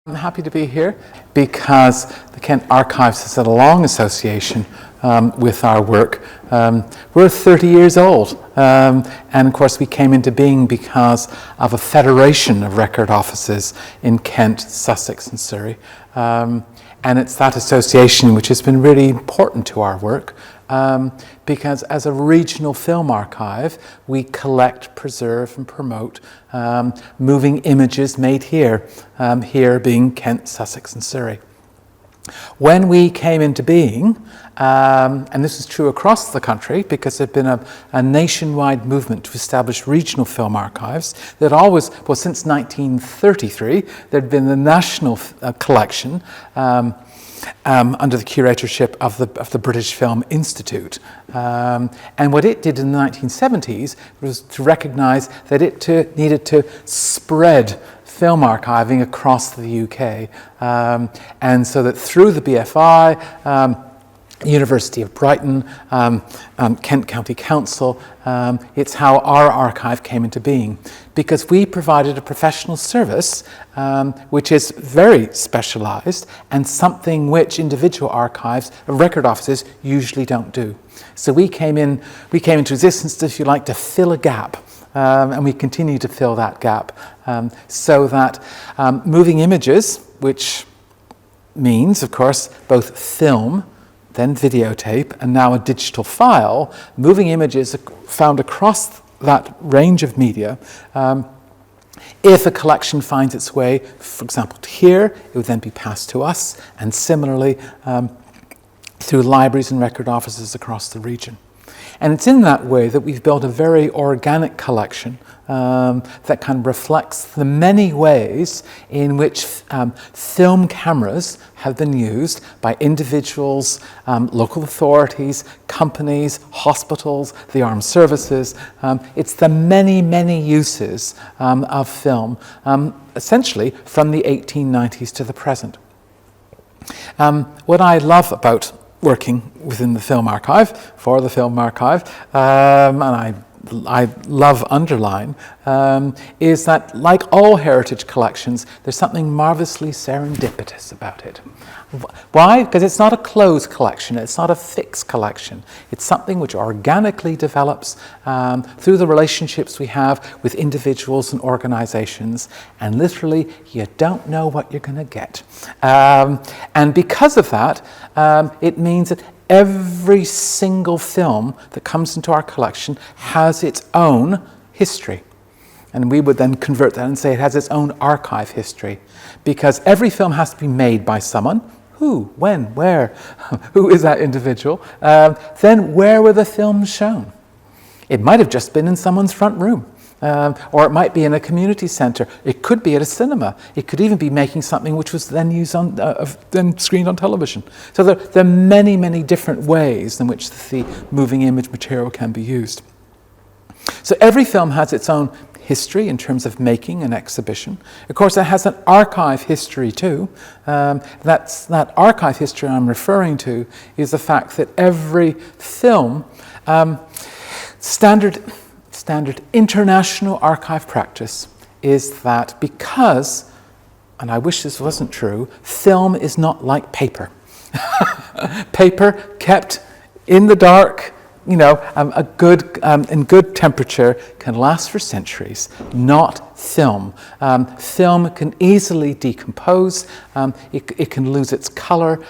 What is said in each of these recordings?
I'm happy to be here because the Kent Archives has had a long association with our work. We're 30 years old, and of course we came into being because of a federation of record offices in Kent, Sussex and Surrey. And it's that association which has been really important to our work, because as a regional film archive, we collect, preserve and promote moving images made here, here being Kent, Sussex and Surrey. When we came into being, and this is true across the country because there'd been a nationwide movement to establish regional film archives that always, well, since 1933, there'd been the national collection under the curatorship of the British Film Institute. And what it did in the 1970s was to recognise that it needed to spread film archiving across the UK. And so that through the BFI, University of Brighton, Kent County Council, it's how our archive came into being. Because we provided a professional service which is very specialised and something which individual archives, record offices, usually don't do. So we came into existence, if you like, to fill a gap. And we continue to fill that gap so that moving images, which means, of course, both film, then videotape, and now a digital file, moving images found across that range of media. If a collection finds its way, for example, to here, it would then be passed to us, and similarly through libraries and record offices across the region. And it's in that way that we've built a very organic collection that kind of reflects the many ways in which film cameras have been used by individuals, local authorities, companies, hospitals, the armed services. It's the many, many uses of film, essentially from the 1890s to the present. What I love about working within the film archive, for the film archive, and I love underline, is that like all heritage collections, there's something marvellously serendipitous about it. Why? Because it's not a closed collection, it's not a fixed collection. It's something which organically develops through the relationships we have with individuals and organizations, and literally you don't know what you're going to get. And because of that, it means that every single film that comes into our collection has its own history. And we would then convert that and say it has its own archive history. Because every film has to be made by someone. Who, when, where, who is that individual? Then where were the films shown? It might have just been in someone's front room. Or it might be in a community centre. It could be at a cinema. It could even be making something which was then used on, then screened on television. So there are many, many different ways in which the moving image material can be used. So every film has its own history in terms of making and exhibition. Of course, it has an archive history too. That archive history I'm referring to is the fact that every film, standard international archive practice is that because, and I wish this wasn't true, film is not like paper. Paper kept in the dark, you know, in good temperature can last for centuries, not film. Film can easily decompose, it can lose its color,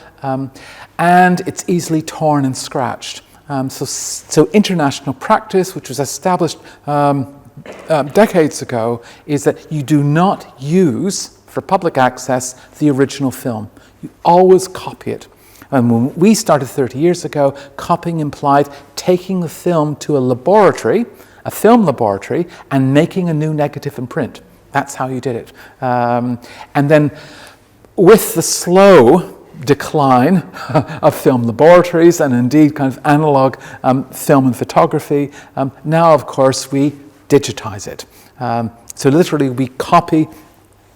and it's easily torn and scratched. So international practice, which was established decades ago, is that you do not use, for public access, the original film. You always copy it. And when we started 30 years ago, copying implied taking the film to a laboratory, a film laboratory, and making a new negative and print. That's how you did it. And then with the slow decline of film laboratories and indeed kind of analog film and photography, now of course we digitize it. So literally we copy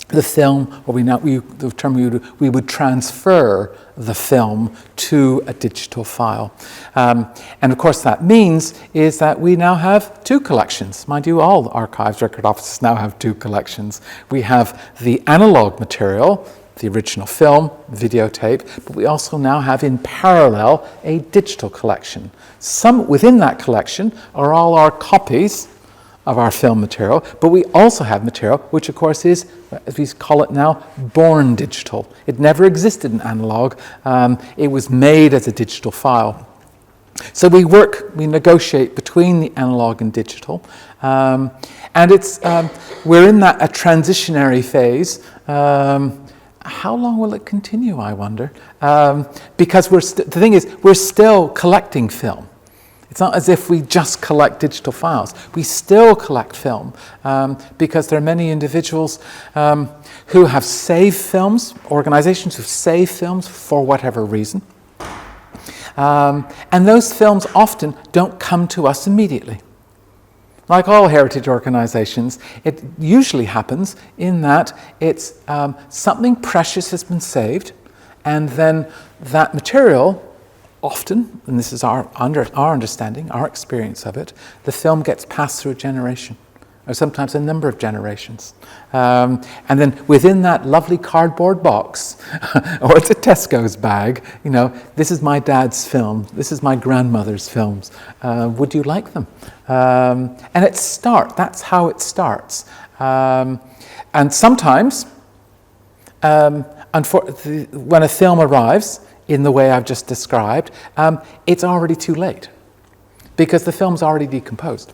the film, or we would transfer the film to a digital file. And of course that means is that we now have two collections. Mind you, all archives, record offices now have two collections. We have the analog material, the original film, videotape, but we also now have in parallel a digital collection. Within that collection are all our copies of our film material, but we also have material which of course is, as we call it now, born digital. It never existed in analog. It was made as a digital file. So we negotiate between the analog and digital, and we're in a transitionary phase. How long will it continue, I wonder? Because the thing is, we're still collecting film. It's not as if we just collect digital files. We still collect film because there are many individuals who have saved films, organizations who save films for whatever reason. And those films often don't come to us immediately. Like all heritage organizations, it usually happens in that it's something precious has been saved, and then that material, often, and this is our understanding, our experience of it, the film gets passed through a generation, or sometimes a number of generations. And then within that lovely cardboard box, or it's a Tesco's bag, this is my dad's film, this is my grandmother's films. Would you like them? And that's how it starts. And sometimes, when a film arrives, in the way I've just described, it's already too late because the film's already decomposed.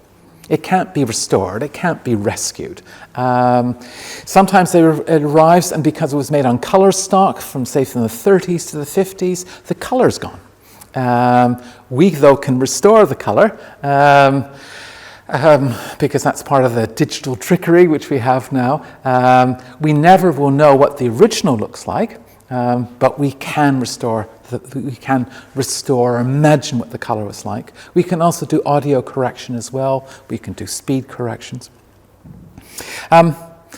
It can't be restored, it can't be rescued. Sometimes it arrives, and because it was made on colour stock from the 30s to the 50s, the colour's gone. We, though, can restore the colour because that's part of the digital trickery which we have now. We never will know what the original looks like, but we can restore or imagine what the color was like. We can also do audio correction as well. We can do speed corrections.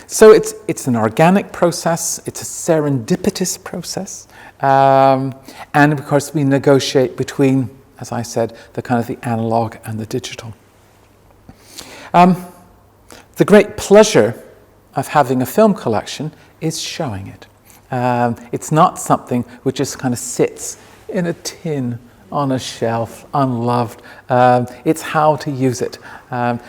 So it's an organic process. It's a serendipitous process, and of course we negotiate between, as I said, the kind of the analog and the digital. The great pleasure of having a film collection is showing it. It's not something which just kind of sits in a tin on a shelf, unloved. It's how to use it.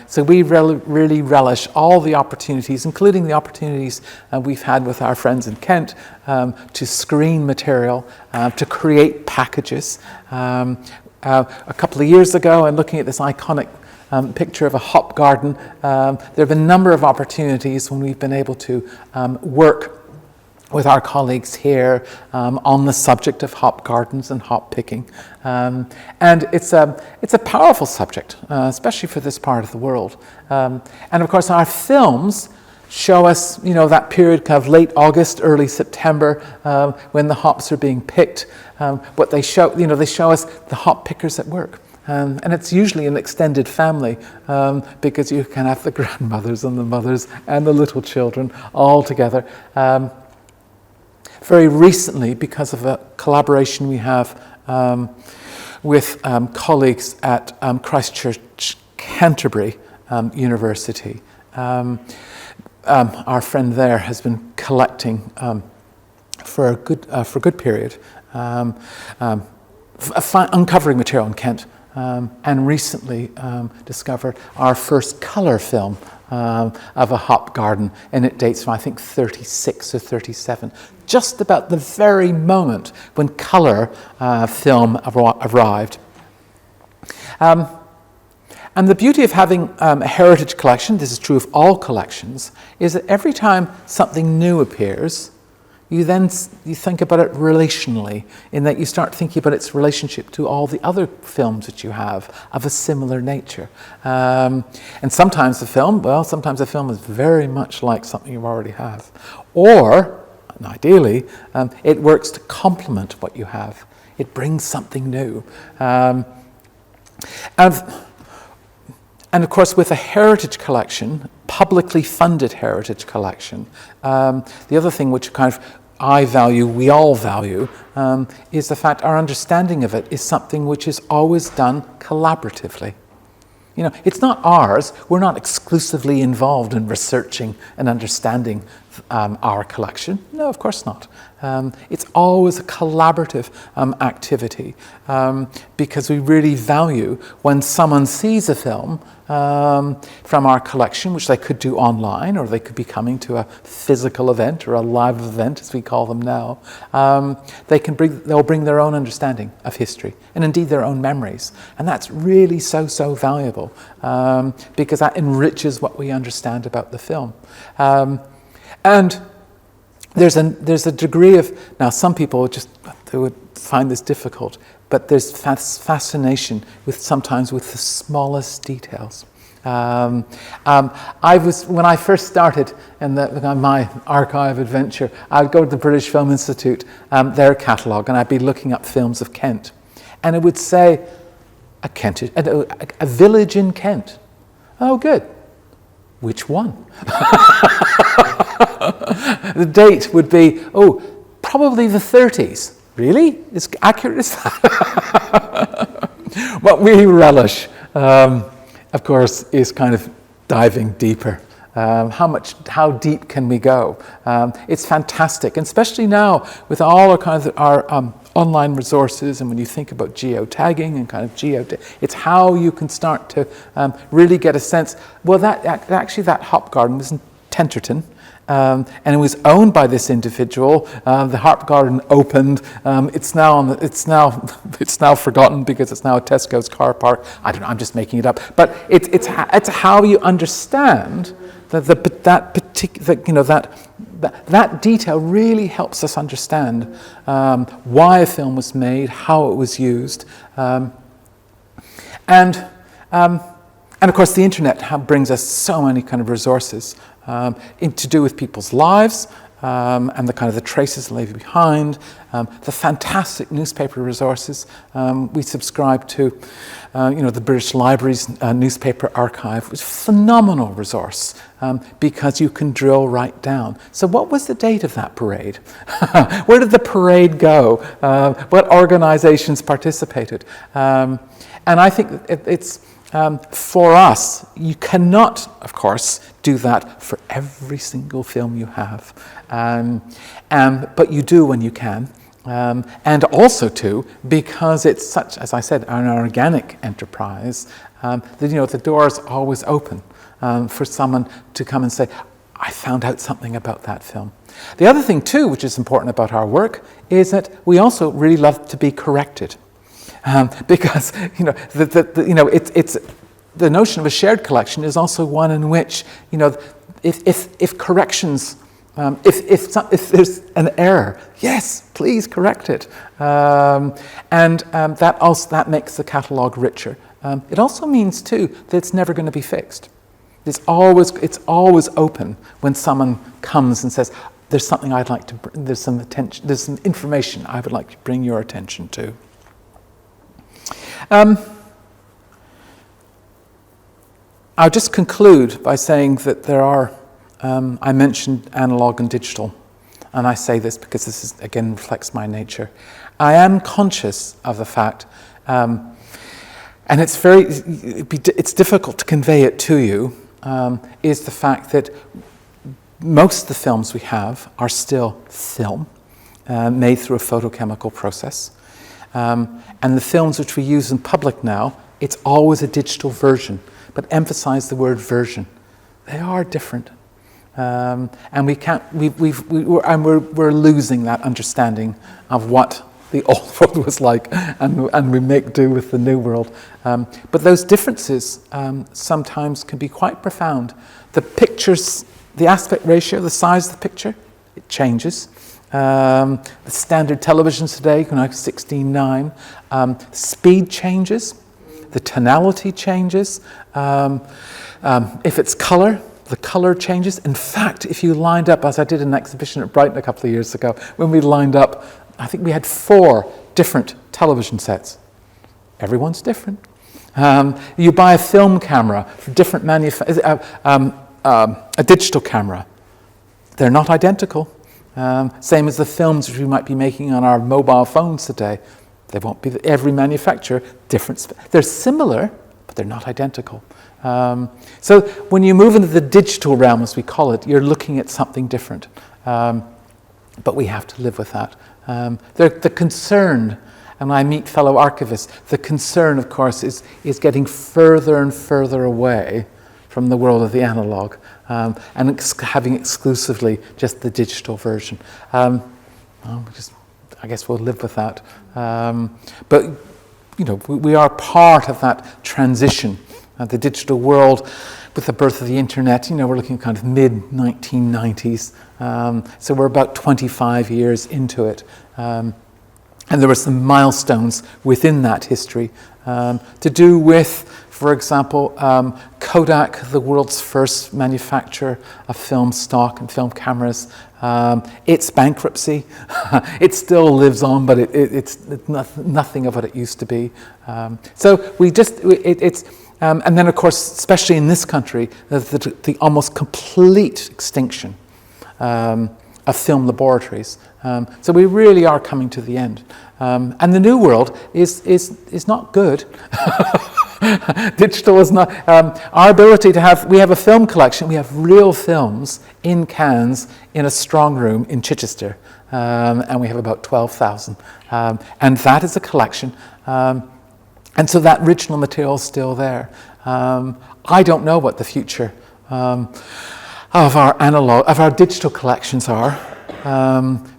So we really relish all the opportunities, including the opportunities we've had with our friends in Kent to screen material, to create packages. A couple of years ago, and looking at this iconic picture of a hop garden, there have been a number of opportunities when we've been able to work with our colleagues here on the subject of hop gardens and hop picking. And it's a powerful subject, especially for this part of the world. And of course our films show us, that period kind of late August, early September, when the hops are being picked. What they show, they show us the hop pickers at work. And it's usually an extended family because you can have the grandmothers and the mothers and the little children all together. Very recently, because of a collaboration we have with colleagues at Christchurch Canterbury University, our friend there has been collecting for a good period, uncovering material in Kent, and recently discovered our first colour film of a hop garden, and it dates from I think 36 or 37, just about the very moment when colour film arrived. And the beauty of having a heritage collection, this is true of all collections, is that every time something new appears, you think about it relationally, in that you start thinking about its relationship to all the other films that you have of a similar nature. And sometimes the film is very much like something you already have. Or, and ideally, it works to complement what you have. It brings something new. And of course, with a heritage collection, publicly funded heritage collection, the other thing which kind of I value, we all value, is the fact our understanding of it is something which is always done collaboratively. It's not ours. We're not exclusively involved in researching and understanding our collection. No, of course not. It's always a collaborative activity because we really value when someone sees a film from our collection, which they could do online, or they could be coming to a physical event or a live event, as we call them now. They'll bring their own understanding of history and indeed their own memories, and that's really so valuable because that enriches what we understand about the film. And there's a degree of, now some people they would find this difficult, but there's fascination sometimes with the smallest details. When I first started in my archive adventure, I'd go to the British Film Institute, their catalogue, and I'd be looking up films of Kent, and it would say a village in Kent. Oh, good. Which one? The date would be, probably the 30s. Really? As accurate as that? What we relish, of course, is kind of diving deeper. How deep can we go? It's fantastic, and especially now with all our online resources, and when you think about geotagging and kind of it's how you can start to really get a sense. Well, that hop garden was in Tenterton. And it was owned by this individual. The Harp Garden opened. It's now forgotten because it's now a Tesco's car park. I don't know. I'm just making it up. But it's how you understand that detail really helps us understand why a film was made, how it was used, and of course the internet brings us so many kind of resources. To do with people's lives and the kind of the traces they leave behind, the fantastic newspaper resources. We subscribe to, the British Library's newspaper archive, which is a phenomenal resource because you can drill right down. So what was the date of that parade? Where did the parade go? What organizations participated? And I think it's for us, you cannot, of course, do that for every single film you have, but you do when you can, and also too because it's such, as I said, an organic enterprise. The door is always open for someone to come and say, "I found out something about that film." The other thing too, which is important about our work, is that we also really love to be corrected. Because it's the notion of a shared collection is also one in which if corrections, if there's an error, yes, please correct it, and that makes the catalogue richer. It also means too that it's never going to be fixed. It's always open when someone comes and says, "There's something I'd like to. There's some information I would like to bring your attention to." I'll just conclude by saying that there are, I mentioned analog and digital, and I say this because this again reflects my nature. I am conscious of the fact, and it's difficult to convey it to you, is the fact that most of the films we have are still film, made through a photochemical process. And the films which we use in public now, it's always a digital version, but emphasize the word version. They are different, and we're losing that understanding of what the old world was like, and we make do with the new world. But those differences sometimes can be quite profound. The pictures, the aspect ratio, the size of the picture, it changes. The standard televisions today, 16:9, speed changes, the tonality changes. If it's color, the color changes. In fact, if you lined up, as I did an exhibition at Brighton a couple of years ago, when we lined up, I think we had 4 different television sets. Everyone's different. You buy a film camera for different a digital camera. They're not identical. Same as the films which we might be making on our mobile phones today. They won't be every manufacturer different. They're similar, but they're not identical. So when you move into the digital realm, as we call it, you're looking at something different. But we have to live with that. The concern, and I meet fellow archivists, the concern, of course, is getting further and further away from the world of the analogue, and having exclusively just the digital version. I guess we'll live with that. But we are part of that transition. The digital world, with the birth of the internet, we're looking at kind of mid-1990s. So we're about 25 years into it. And there were some milestones within that history to do with, for example, Kodak, the world's first manufacturer of film stock and film cameras, its bankruptcy. It still lives on, but it's nothing of what it used to be. So and then, of course, especially in this country, the almost complete extinction of film laboratories. So we really are coming to the end. And the new world is not good. Digital is not. Our ability to we have a film collection, we have real films in cans in a strong room in Chichester, and we have about 12,000. And that is a collection. And so that original material is still there. I don't know what the future of our digital collections are,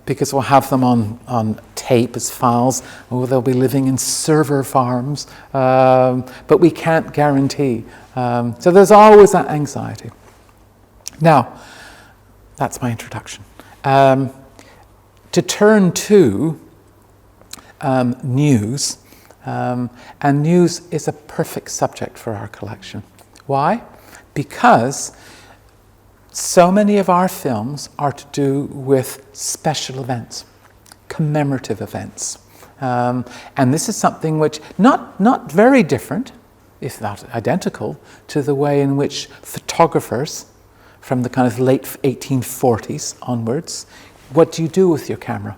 because we'll have them on tape as files, or they'll be living in server farms, but we can't guarantee. So there's always that anxiety. Now, that's my introduction. To turn to news, and news is a perfect subject for our collection. Why? Because so many of our films are to do with special events, commemorative events. And this is something which, not very different, if not identical, to the way in which photographers from the kind of late 1840s onwards, what do you do with your camera?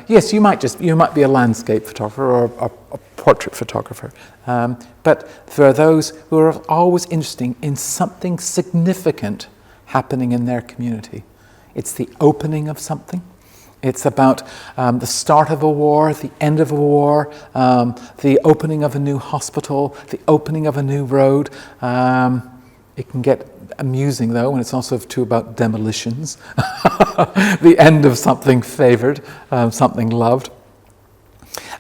Yes, you might be a landscape photographer or a portrait photographer, but for those who are always interested in something significant happening in their community, it's the opening of something. It's about the start of a war, the end of a war, the opening of a new hospital, the opening of a new road. It can get amusing, though, when it's also too about demolitions. The end of something favored, something loved.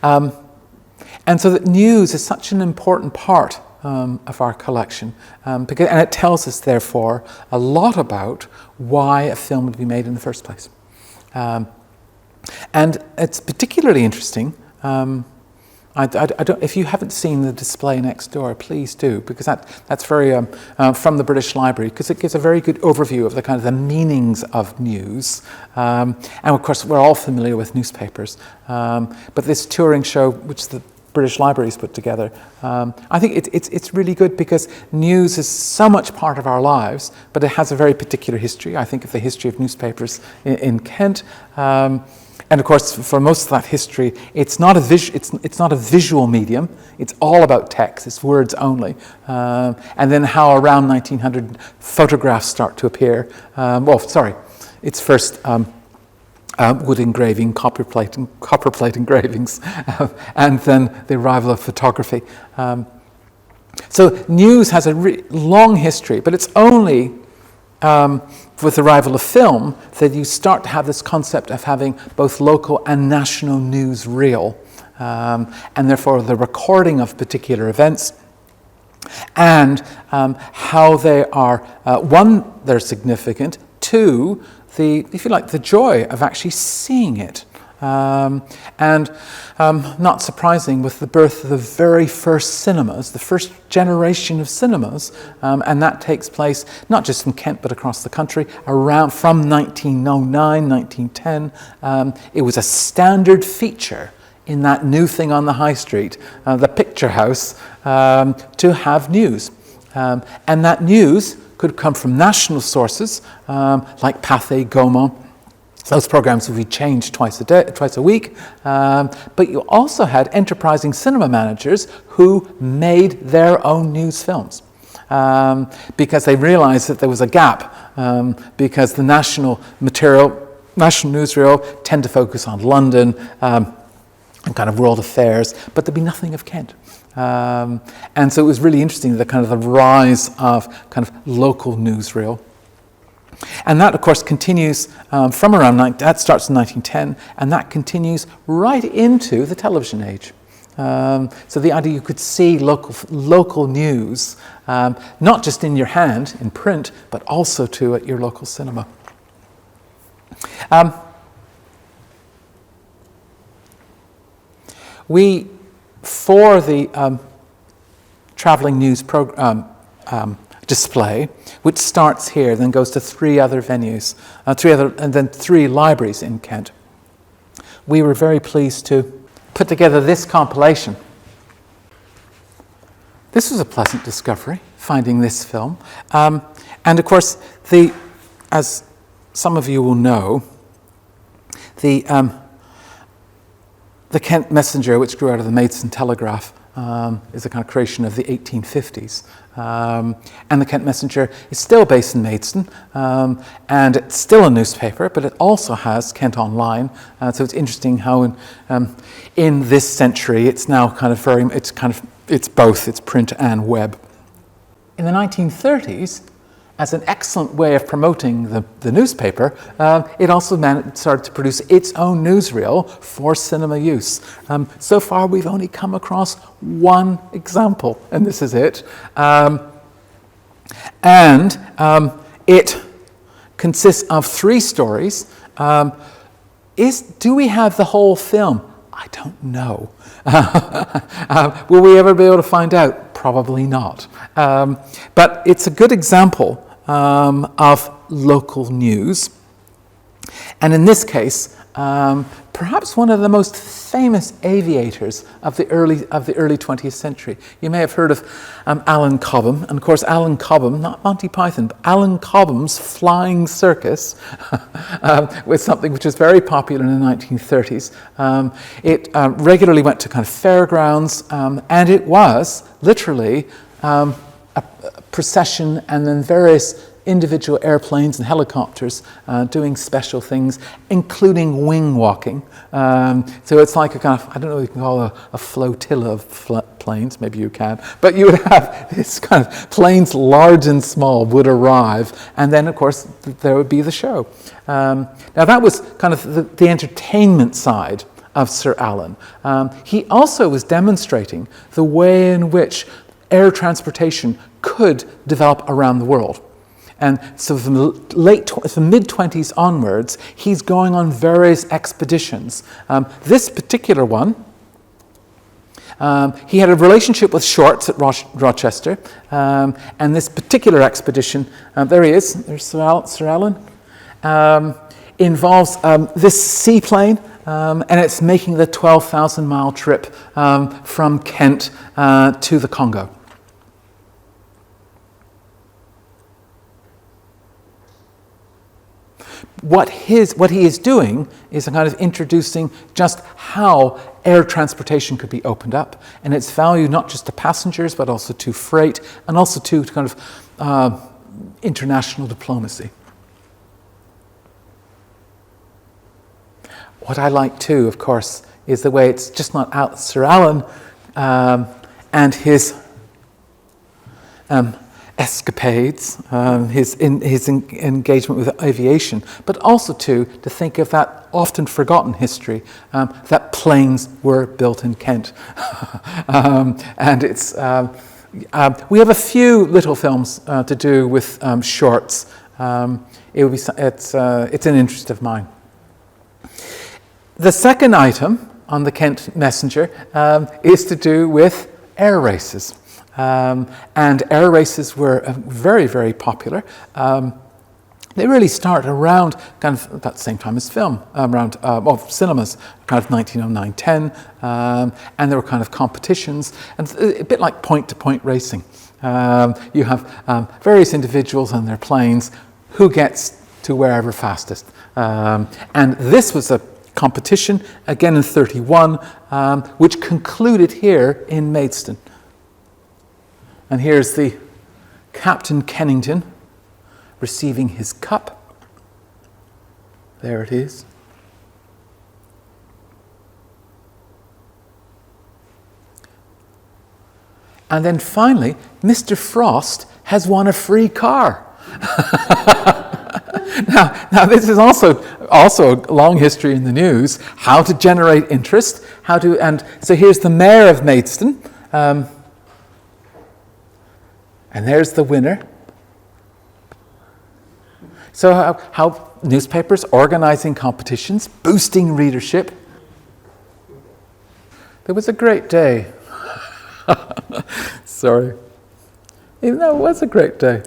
And so that news is such an important part of our collection, and it tells us, therefore, a lot about why a film would be made in the first place. And it's particularly interesting. I don't, if you haven't seen the display next door, please do, because that's very from the British Library, because it gives a very good overview of the kind of the meanings of news. And of course, we're all familiar with newspapers, but this touring show, which the British Library's put together, I think it's really good, because news is so much part of our lives, but it has a very particular history. I think of the history of newspapers in Kent. And of course, for most of that history, it's not a visual medium. It's all about text. It's words only. And then how around 1900 photographs start to appear. It's first wood engraving, copperplate engravings, and then the arrival of photography. So news has a long history, but it's only with the arrival of film that you start to have this concept of having both local and national news reel, and therefore the recording of particular events, and how they are, one, they're significant, two, if you like, the joy of actually seeing it. And not surprising, with the birth of the very first cinemas, the first generation of cinemas, and that takes place not just in Kent but across the country around from 1909, 1910. It was a standard feature in that new thing on the high street, the picture house, to have news. And that news could come from national sources like Pathé, Gaumont, Those programs would be changed twice a week, but you also had enterprising cinema managers who made their own news films because they realized that there was a gap because the national newsreel tend to focus on London and kind of world affairs, but there'd be nothing of Kent. And so it was really interesting, the kind of the rise of kind of local newsreel. And that, of course, continues from around, that starts in 1910, and that continues right into the television age. So the idea you could see local news, not just in your hand, in print, but also too at your local cinema. For the travelling news display, which starts here, then goes to 3 other venues, and then 3 libraries in Kent. We were very pleased to put together this compilation. This was a pleasant discovery, finding this film. And of course, as some of you will know, the Kent Messenger, which grew out of the Maidstone Telegraph, is a kind of creation of the 1850s. And the Kent Messenger is still based in Maidstone, and it's still a newspaper, but it also has Kent Online. So it's interesting how in this century it's now it's both, it's print and web. In the 1930s, as an excellent way of promoting the newspaper, it also started to produce its own newsreel for cinema use. So far, we've only come across one example, and this is it. It consists of 3 stories. Do we have the whole film? I don't know. Will we ever be able to find out? Probably not. But it's a good example of local news. And in this case, perhaps one of the most famous aviators of the early 20th century. You may have heard of Alan Cobham, and of course Alan Cobham, not Monty Python, but Alan Cobham's Flying Circus was something which was very popular in the 1930s. It regularly went to kind of fairgrounds, and it was literally a procession and then various individual airplanes and helicopters doing special things, including wing walking. So it's like a kind of, I don't know what you can call a flotilla of planes, maybe you can, but you would have this kind of planes large and small would arrive, and then of course there would be the show. Now that was kind of the entertainment side of Sir Alan. He also was demonstrating the way in which air transportation could develop around the world. And so from the mid-20s onwards, he's going on various expeditions. This particular one, he had a relationship with Shorts at Rochester, and this particular expedition, there he is, there's Sir Alan, involves this seaplane, and it's making the 12,000-mile trip from Kent to the Congo. What he is doing is kind of introducing just how air transportation could be opened up, and its value not just to passengers but also to freight and also to kind of international diplomacy. What I like too, of course, is the way it's just not out Sir Alan and his escapades, his engagement with aviation, but also to think of that often forgotten history that planes were built in Kent. And it's we have a few little films to do with Shorts. It's an interest of mine. The second item on the Kent Messenger is to do with air races. And air races were very, very popular. They really start around kind of about the same time as film, around cinemas, kind of 1909-10, and there were kind of competitions, and a bit like point-to-point racing. You have various individuals on their planes. Who gets to wherever fastest. And this was a competition, again in 31, which concluded here in Maidstone. And here's the Captain Kennington receiving his cup. There it is. And then finally, Mr. Frost has won a free car. Now this is also a long history in the news, how to generate interest, and so here's the Mayor of Maidstone, and there's the winner. So how newspapers organising competitions, boosting readership. It was a great day. Sorry. Even though it was a great day.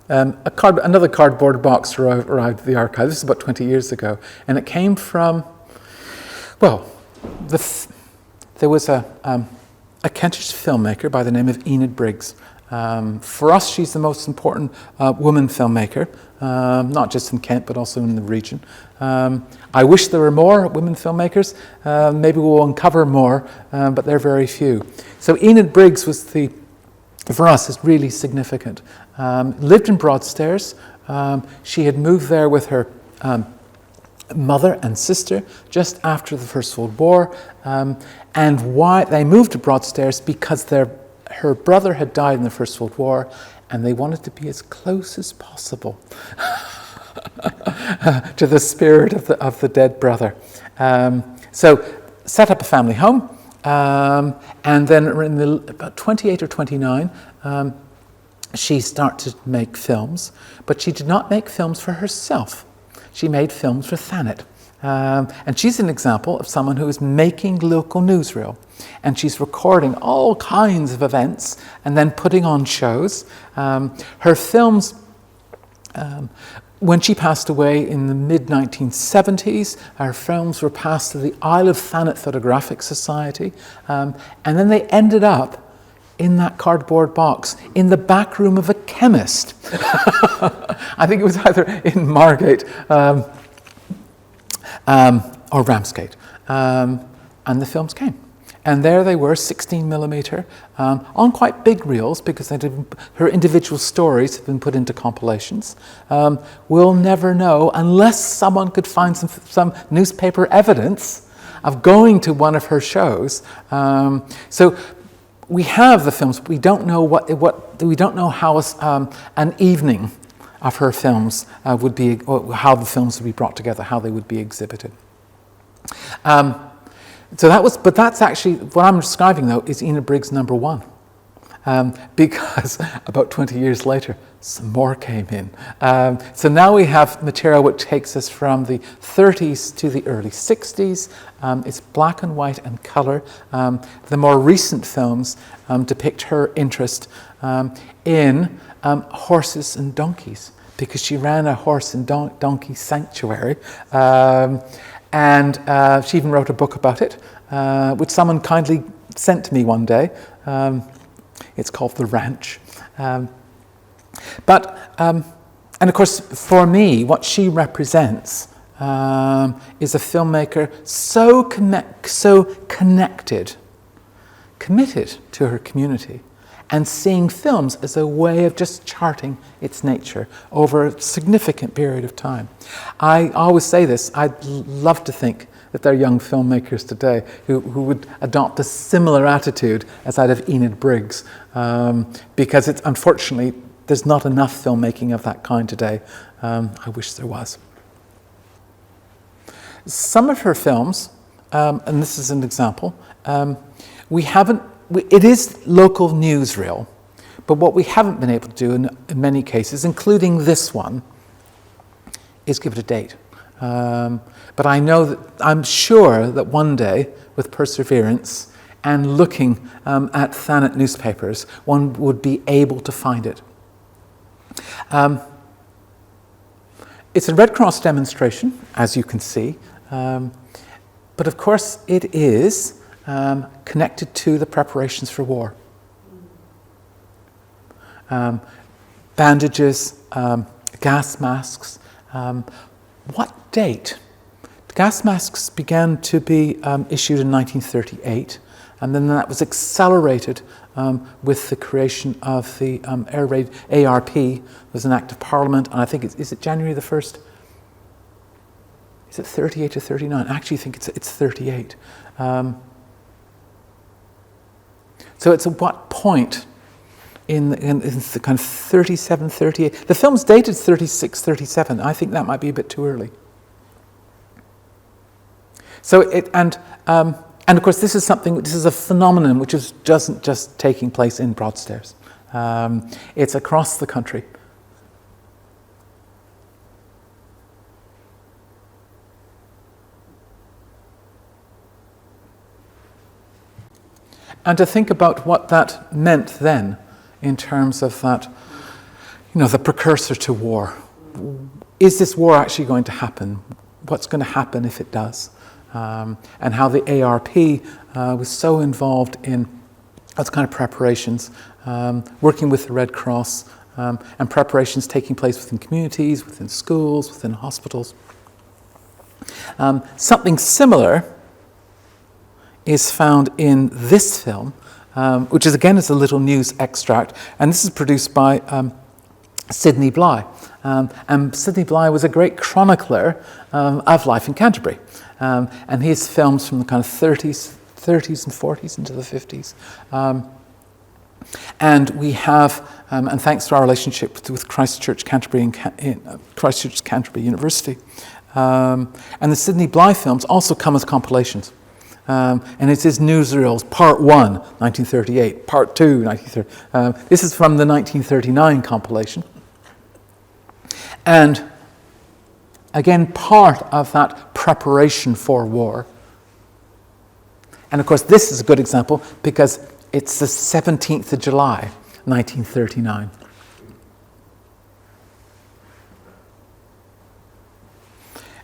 Another cardboard box arrived at the archive. This is about 20 years ago. And it came from, well, there was a Kentish filmmaker by the name of Eileen Briggs. For us, she's the most important woman filmmaker, not just in Kent, but also in the region. I wish there were more women filmmakers. Maybe we'll uncover more, but they're very few. So Eileen Briggs for us, is really significant. Lived in Broadstairs. She had moved there with her mother and sister just after the First World War. And why they moved to Broadstairs because her brother had died in the First World War, and they wanted to be as close as possible to the spirit of the dead brother. So set up a family home, and then in about 28 or 29, she started to make films, but she did not make films for herself. She made films for Thanet. And she's an example of someone who is making local newsreel. And she's recording all kinds of events and then putting on shows. Her films, when she passed away in the mid-1970s, her films were passed to the Isle of Thanet Photographic Society. And then they ended up in that cardboard box in the back room of a chemist. I think it was either in Margate or Ramsgate. And the films came. And there they were, 16mm, on quite big reels, because her individual stories have been put into compilations. We'll never know unless someone could find some newspaper evidence of going to one of her shows. So we have the films. We don't know we don't know how an evening of her films would be, or how the films would be brought together, how they would be exhibited. But that's actually, what I'm describing though is Eileen Briggs number 1. Because about 20 years later, some more came in. So now we have material which takes us from the 30s to the early 60s. It's black and white and colour. The more recent films depict her interest in horses and donkeys, because she ran a horse and donkey sanctuary. And she even wrote a book about it, which someone kindly sent to me one day. It's called The Ranch. And of course, for me, what she represents is a filmmaker so connected, committed to her community, and seeing films as a way of just charting its nature over a significant period of time. I always say this, I'd love to think that there are young filmmakers today who would adopt a similar attitude as that of Eileen Briggs, because unfortunately, there's not enough filmmaking of that kind today. I wish there was. Some of her films, and this is an example, it is local newsreel, but what we haven't been able to do in many cases, including this one, is give it a date. But I'm sure that one day, with perseverance and looking at Thanet newspapers, one would be able to find it. It's a Red Cross demonstration, as you can see, but of course it is connected to the preparations for war. Bandages, gas masks, What date? The gas masks began to be issued in 1938, and then that was accelerated with the creation of the air raid ARP. It was an act of Parliament, and I think is it January the 1st? Is it 38 or 39? I actually think it's 38. So it's at what point in the kind of 37, 38? The film's dated 36, 37. I think that might be a bit too early. So and of course this is a phenomenon which doesn't just taking place in Broadstairs. It's across the country. And to think about what that meant then in terms of that, the precursor to war. Is this war actually going to happen? What's going to happen if it does? And how the ARP was so involved in those kind of preparations, working with the Red Cross, and preparations taking place within communities, within schools, within hospitals. Something similar is found in this film, which is again is a little news extract, and this is produced by Sidney Bligh. And Sidney Bligh was a great chronicler of life in Canterbury, and his films from the kind of 30s and 40s into the 50s. And we have, and thanks to our relationship with Christchurch Canterbury Christchurch Canterbury University, and the Sidney Bligh films also come as compilations. And it's his newsreels, Part 1, 1938, Part 2, 1930. This is from the 1939 compilation. And again, part of that preparation for war. And of course, this is a good example because it's the 17th of July, 1939.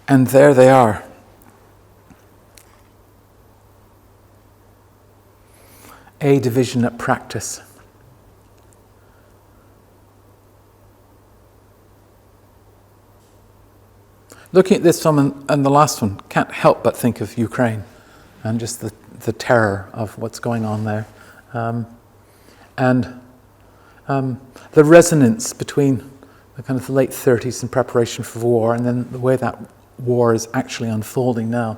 And there they are. A division at practice. Looking at this film and the last one, can't help but think of Ukraine and just the terror of what's going on there. And the resonance between the kind of the late 30s and preparation for war and then the way that war is actually unfolding now.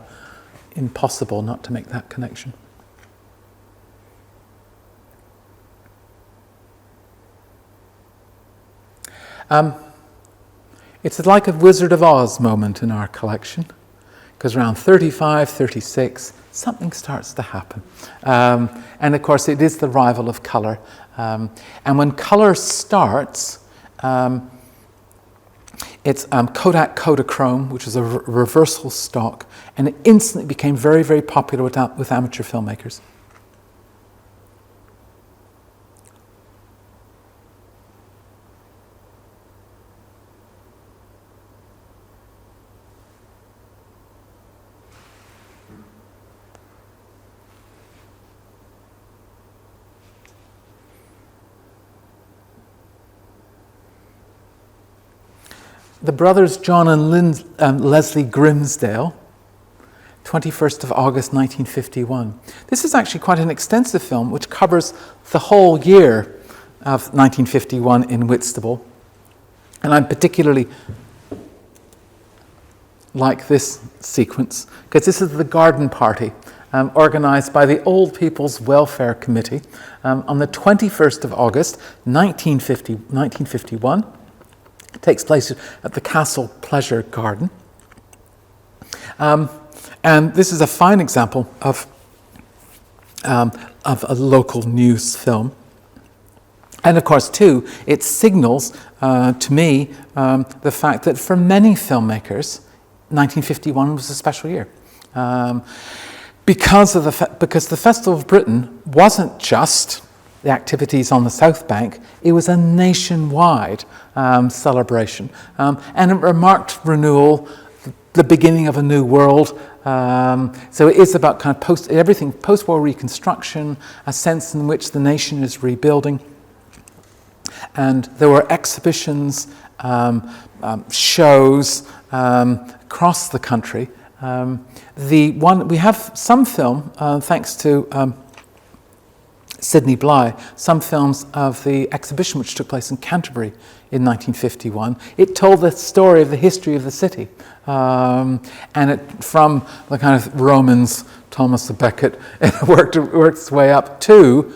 Impossible not to make that connection. It's like a Wizard of Oz moment in our collection, because around 35, 36, something starts to happen. And of course, it is the rival of colour. And when colour starts, it's Kodak Kodachrome, which is a reversal stock, and it instantly became very, very popular with amateur filmmakers. The brothers John and Leslie Grimsdale, 21st of August 1951. This is actually quite an extensive film which covers the whole year of 1951 in Whitstable. And I particularly like this sequence because this is the garden party organised by the Old People's Welfare Committee on the 21st of August 1951. It takes place at the Castle Pleasure Garden. And this is a fine example of a local news film. And of course, too, it signals to me the fact that for many filmmakers, 1951 was a special year. Because the Festival of Britain wasn't just the activities on the South Bank, it was a nationwide celebration. And it marked renewal, the beginning of a new world. So it is about kind of post-war reconstruction, a sense in which the nation is rebuilding. And there were exhibitions, shows across the country. We have some film, thanks to Sidney Bligh, some films of the exhibition which took place in Canterbury in 1951. It told the story of the history of the city, and it from the kind of Romans, Thomas a Becket, it worked its way up to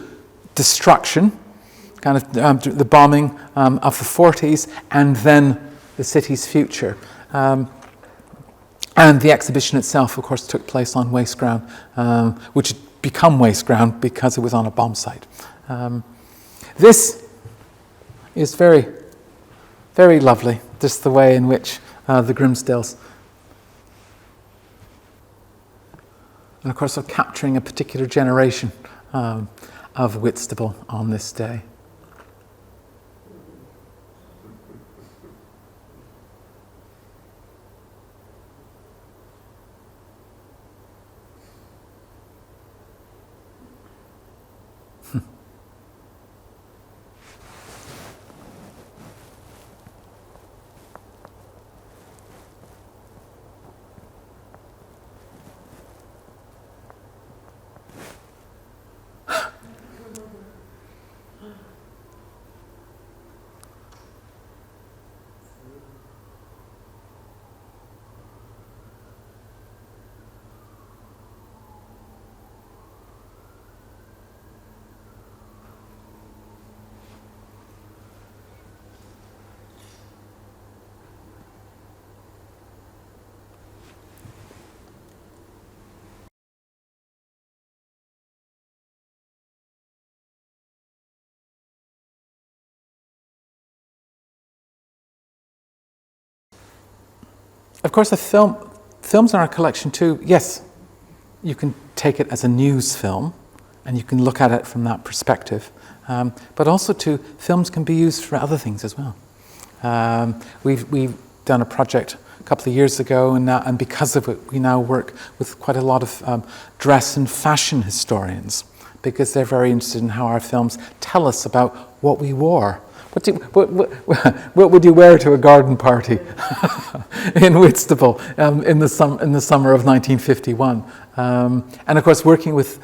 destruction, kind of the bombing of the 40s, and then the city's future. And the exhibition itself, of course, took place on waste ground, which had become waste ground because it was on a bomb site. This is very, very lovely, just the way in which the Grimsdales, and of course, are capturing a particular generation of Whitstable on this day. Of course, films in our collection too, yes, you can take it as a news film and you can look at it from that perspective. But also too, films can be used for other things as well. We've done a project a couple of years ago, and because of it, we now work with quite a lot of dress and fashion historians, because they're very interested in how our films tell us about what we wore. What would you wear to a garden party in Whitstable in the summer of 1951? And of course, working with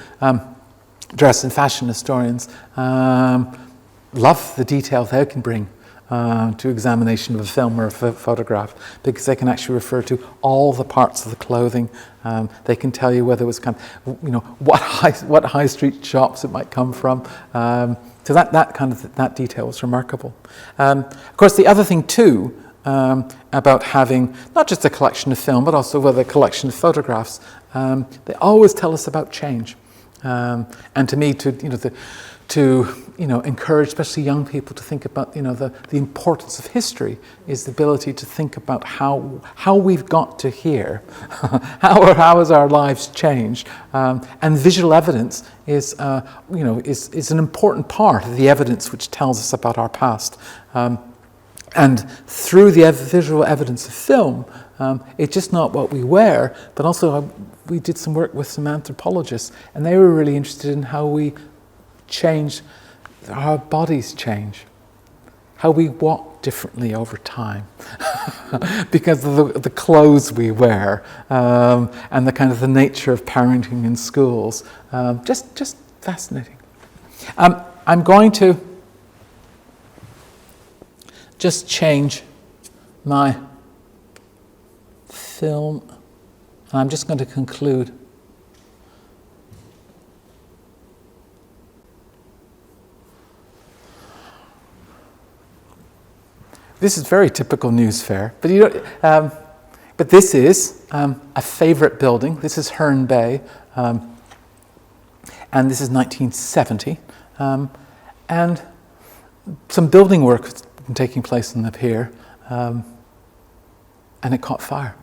dress and fashion historians, love the detail they can bring to examination of a film or a photograph, because they can actually refer to all the parts of the clothing. They can tell you whether it was kind of, what high street shops it might come from. So that detail was remarkable. Of course, the other thing too about having not just a collection of film, but also with a collection of photographs, they always tell us about change. And to me, to encourage especially young people to think about the importance of history is the ability to think about how we've got to here, how has our lives changed, and visual evidence is an important part of the evidence which tells us about our past. And through the visual evidence of film, it's just not what we wear, but also we did some work with some anthropologists, and they were really interested in how we change, how our bodies change, how we walk differently over time because of the clothes we wear, and the kind of the nature of parenting in schools. Just fascinating. I'm going to just change my film, and I'm just going to conclude. This is very typical news fair, but but this is a favourite building. This is Herne Bay, and this is 1970, and some building work has been taking place in the pier, and it caught fire.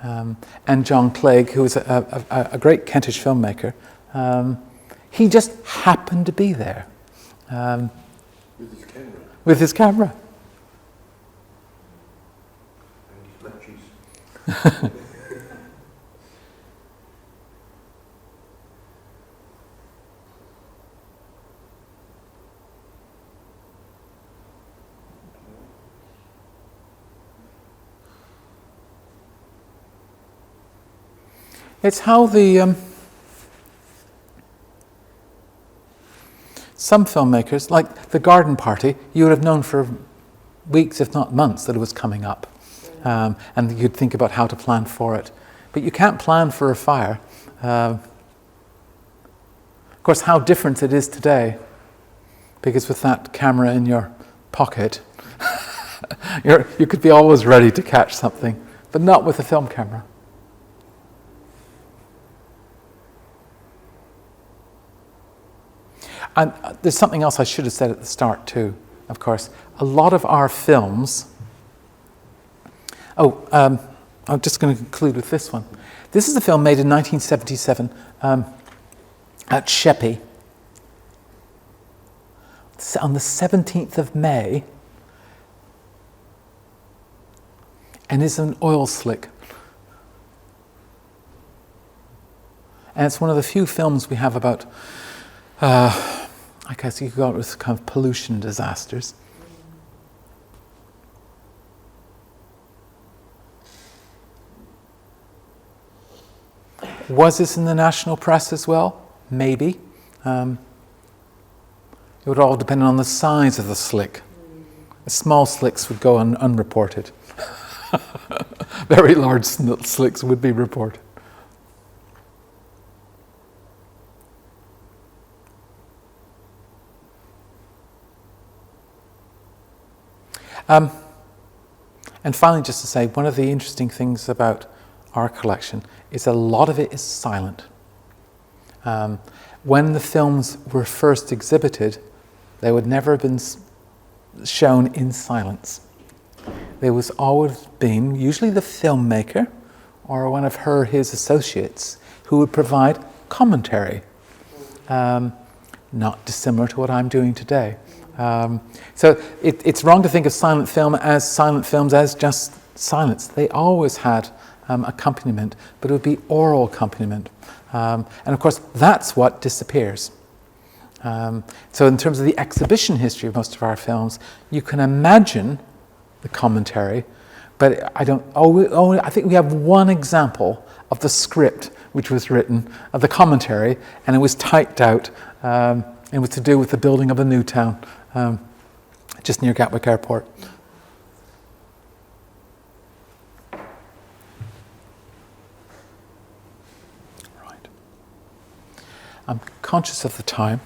And John Clegg, who was a great Kentish filmmaker, he just happened to be there with his camera. It's how the some filmmakers, like The Garden Party, you would have known for weeks, if not months, that it was coming up. And you'd think about how to plan for it. But you can't plan for a fire. Of course, how different it is today. Because with that camera in your pocket, you could be always ready to catch something, but not with a film camera. And there's something else I should have said at the start too, of course. A lot of our films... I'm just going to conclude with this one. This is a film made in 1977 at Sheppey. On the 17th of May, and is an oil slick. And it's one of the few films we have about, I guess you could call it with kind of pollution disasters. Was this in the national press as well? Maybe. It would all depend on the size of the slick. The small slicks would go unreported. Very large slicks would be reported. And finally, just to say, one of the interesting things about our collection is a lot of it is silent. When the films were first exhibited, they would never have been shown in silence. There was always been usually the filmmaker or one of his associates who would provide commentary, not dissimilar to what I'm doing today. So it's wrong to think of silent films as just silence. They always had accompaniment, but it would be oral accompaniment. And of course, that's what disappears. So in terms of the exhibition history of most of our films, you can imagine the commentary, but I think we have one example of the script which was written, of the commentary, and it was typed out. It was to do with the building of a new town, just near Gatwick Airport. Right. I'm conscious of the time.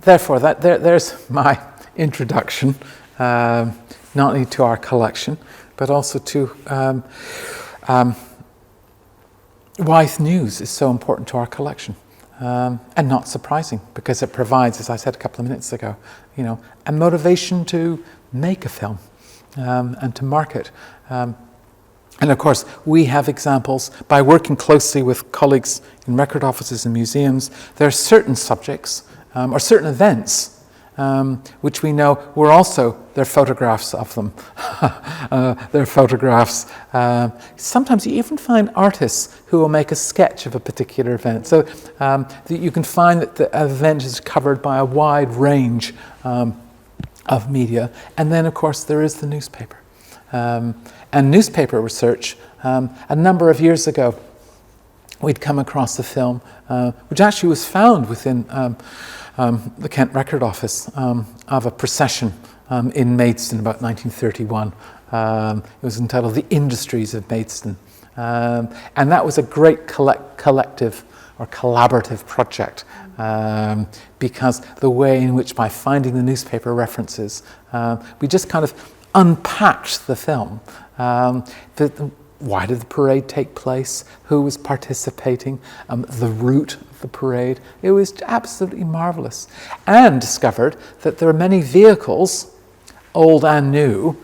There's my introduction, not only to our collection, but also to why news is so important to our collection. And not surprising, because it provides, as I said a couple of minutes ago, a motivation to make a film and to market. And of course, we have examples by working closely with colleagues in record offices and museums. There are certain subjects or certain events which we know were also, there are photographs of them. There are photographs. Sometimes you even find artists who will make a sketch of a particular event. So you can find that the event is covered by a wide range of media. And then, of course, there is the newspaper. And newspaper research, a number of years ago, we'd come across a film which actually was found within the Kent Record Office of a procession in Maidstone about 1931. It was entitled The Industries of Maidstone. And that was a great collective or collaborative project because the way in which, by finding the newspaper references, we just kind of unpacked the film. Why did the parade take place? Who was participating? The route of the parade. It was absolutely marvelous. And discovered that there are many vehicles, old and new,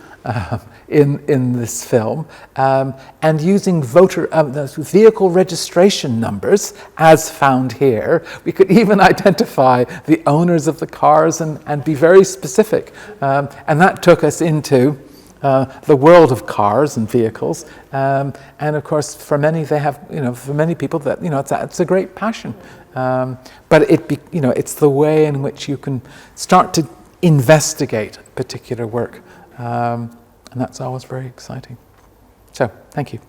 in this film, and using vehicle registration numbers, as found here, we could even identify the owners of the cars and be very specific. And that took us into the world of cars and vehicles, and of course, for many for many people that it's a great passion. But it's the way in which you can start to investigate particular work, and that's always very exciting. So, thank you.